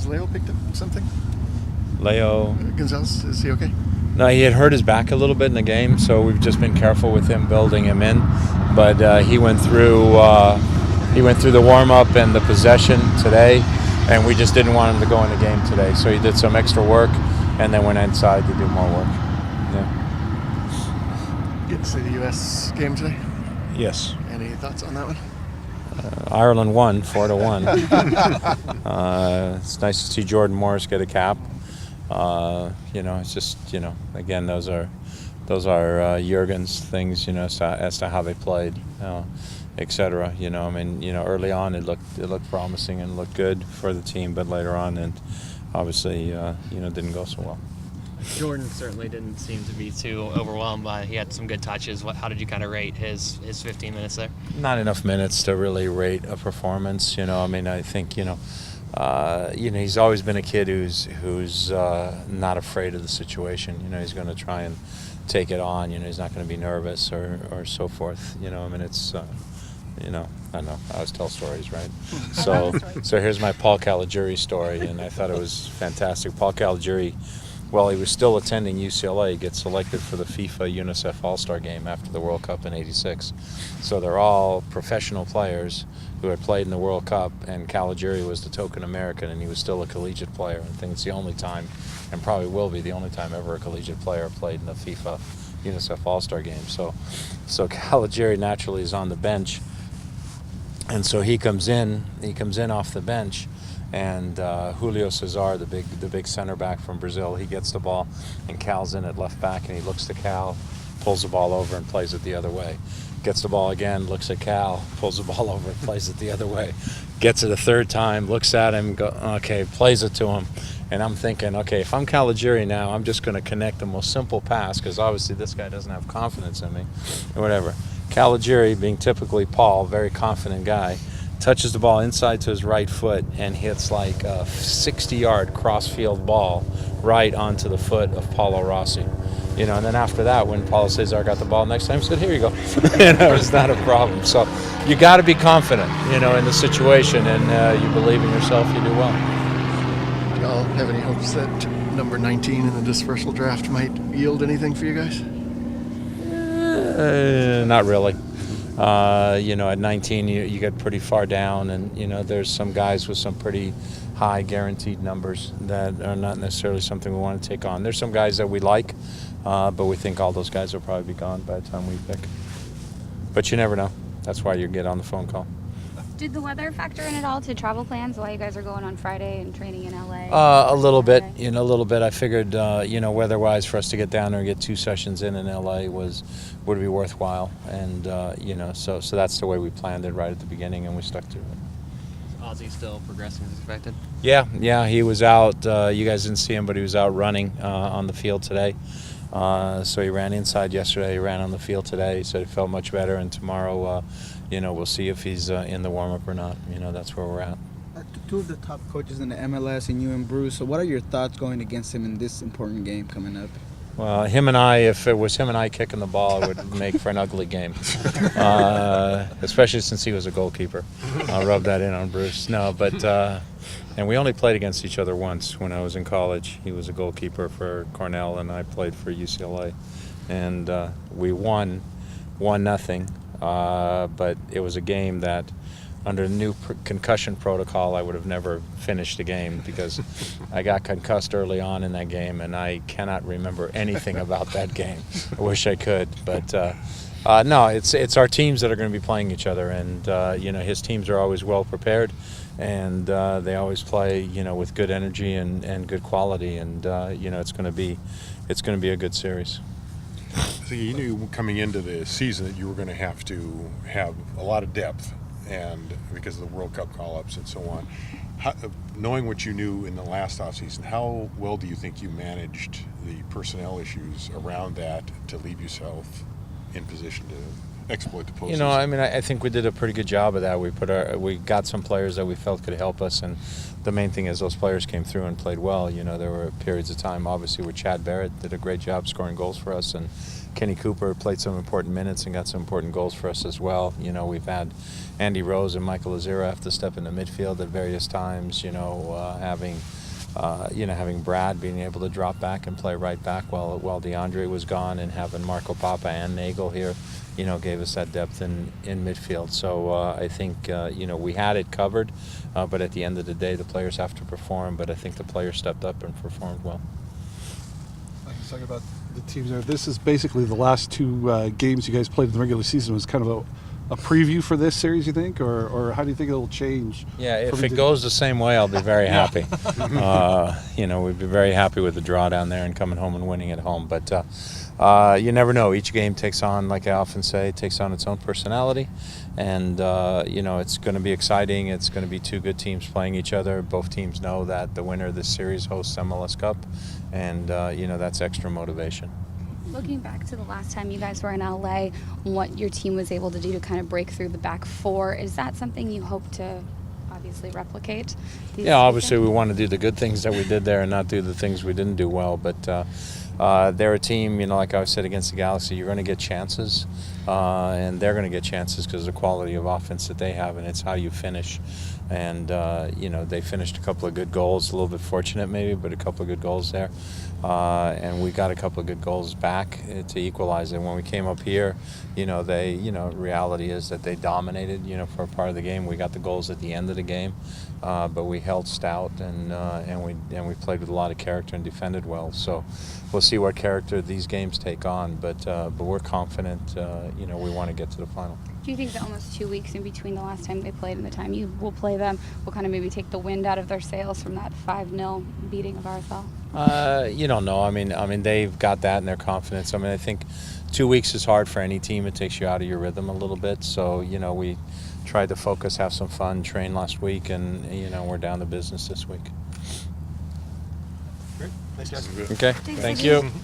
Has Leo picked up something? Leo Gonzalez, is he okay? No, he had hurt his back a little bit in the game, so we've just been careful with him, building him in. But he went through the warm-up and the possession today, and we just didn't want him to go in the game today. So he did some extra work, and then went inside to do more work. Yeah. Get to see the U.S. game today? Yes. Any thoughts on that one? Ireland won 4-1. It's nice to see Jordan Morris get a cap. It's just, again, those are Jurgen's things, as to how they played, etc. Early on it looked promising and looked good for the team, but later on, and obviously, didn't go so well. Jordan certainly didn't seem to be too overwhelmed by. He had some good touches. How did you kind of rate his 15 minutes there? Not enough minutes to really rate a performance. I think he's always been a kid who's not afraid of the situation. He's going to try and take it on. He's not going to be nervous or so forth. It's. I know. I always tell stories, right? So here's my Paul Caligiuri story, and I thought it was fantastic. Paul Caligiuri, while he was still attending UCLA, gets selected for the FIFA UNICEF All-Star Game after the World Cup in '86. So they're all professional players who had played in the World Cup, and Caligiuri was the token American, and he was still a collegiate player. I think it's the only time, and probably will be the only time ever, a collegiate player played in the FIFA UNICEF All-Star Game. So Caligiuri naturally is on the bench, and so he comes in off the bench. And Julio Cesar, the big center back from Brazil, he gets the ball, and Cal's in at left back, and he looks to Cal, pulls the ball over and plays it the other way. Gets the ball again, looks at Cal, pulls the ball over and plays it the other way. Gets it a third time, looks at him, plays it to him. And I'm thinking, okay, if I'm Caligiuri now, I'm just going to connect the most simple pass, because obviously this guy doesn't have confidence in me, or whatever. Caligiuri, being typically Paul, very confident guy, touches the ball inside to his right foot and hits like a 60-yard cross-field ball right onto the foot of Paulo Rossi. And then after that, when Paulo Cesar got the ball next time, he said, here you go. It's not a problem. So you got to be confident, in the situation, and you believe in yourself, you do well. Do y'all have any hopes that number 19 in the dispersal draft might yield anything for you guys? Not really. At 19, you get pretty far down, and, there's some guys with some pretty high guaranteed numbers that are not necessarily something we want to take on. There's some guys that we like, but we think all those guys will probably be gone by the time we pick. But you never know. That's why you get on the phone call. Did the weather factor in at all to travel plans while you guys are going on Friday and training in LA? A little bit. I figured, weather-wise, for us to get down there and get 2 sessions in LA would be worthwhile. And, so that's the way we planned it right at the beginning, and we stuck to it. Is Ozzy still progressing as expected? Yeah, he was out. You guys didn't see him, but he was out running on the field today. So he ran inside yesterday, he ran on the field today. He said he felt much better, and tomorrow, we'll see if he's in the warm-up or not. That's where we're at. Two of the top coaches in the MLS, and you and Bruce, so what are your thoughts going against him in this important game coming up? Well, if it was him and I kicking the ball, it would make for an ugly game, especially since he was a goalkeeper. I'll rub that in on Bruce. No, but and we only played against each other once when I was in college. He was a goalkeeper for Cornell, and I played for UCLA, and we won 1-0. But it was a game that, under the new concussion protocol, I would have never finished the game because I got concussed early on in that game, and I cannot remember anything about that game. I wish I could, but no, it's our teams that are going to be playing each other, and his teams are always well prepared, and they always play with good energy and good quality, and it's going to be a good series. So you knew coming into the season that you were going to have a lot of depth, and because of the World Cup call-ups and so on. Knowing what you knew in the last offseason, how well do you think you managed the personnel issues around that to leave yourself in position to exploit the postseason. You know, I mean, I think we did a pretty good job of that. We got some players that we felt could help us, and the main thing is those players came through and played well. You know, there were periods of time, obviously, where Chad Barrett did a great job scoring goals for us, and Kenny Cooper played some important minutes and got some important goals for us as well. You know, we've had Andy Rose and Michael Azira have to step into midfield at various times. You know, having Brad being able to drop back and play right back while DeAndre was gone, and having Marco Papa and Nagel here, you know, gave us that depth in midfield. So I think, you know, we had it covered, but at the end of the day, the players have to perform. But I think the players stepped up and performed well. Let's talk about the teams there. This is basically the last two games you guys played in the regular season. Was kind of a preview for this series, you think, or how do you think it'll change? Yeah, if it goes the same way, I'll be very happy. You know, we'd be very happy with the draw down there and coming home and winning at home. But you never know. Each game takes on, like I often say, takes on its own personality. And, you know, it's going to be exciting. It's going to be two good teams playing each other. Both teams know that the winner of this series hosts MLS Cup. And, you know, that's extra motivation. Looking back to the last time you guys were in LA, what your team was able to do to kind of break through the back four, is that something you hope to obviously replicate? Yeah, obviously we want to do the good things that we did there and not do the things we didn't do well. But they're a team, you know, like I said, against the Galaxy, you're going to get chances, and they're going to get chances because of the quality of offense that they have, and it's how you finish. And, you know, they finished a couple of good goals, a little bit fortunate maybe, but a couple of good goals there. And we got a couple of good goals back to equalize it. When we came up here, you know, reality is that they dominated, you know, for a part of the game. We got the goals at the end of the game, but we held stout and we played with a lot of character and defended well. So we'll see what character these games take on, but we're confident, you know, we want to get to the final. Do you think that almost 2 weeks in between the last time they played and the time you will play them will kind of maybe take the wind out of their sails from that 5-0 beating of RSL? You don't know. I mean, they've got that in their confidence. I mean, I think 2 weeks is hard for any team. It takes you out of your rhythm a little bit. So, you know, we tried to focus, have some fun, train last week, and, you know, we're down to business this week. Great. Thanks, guys. Okay, thank you.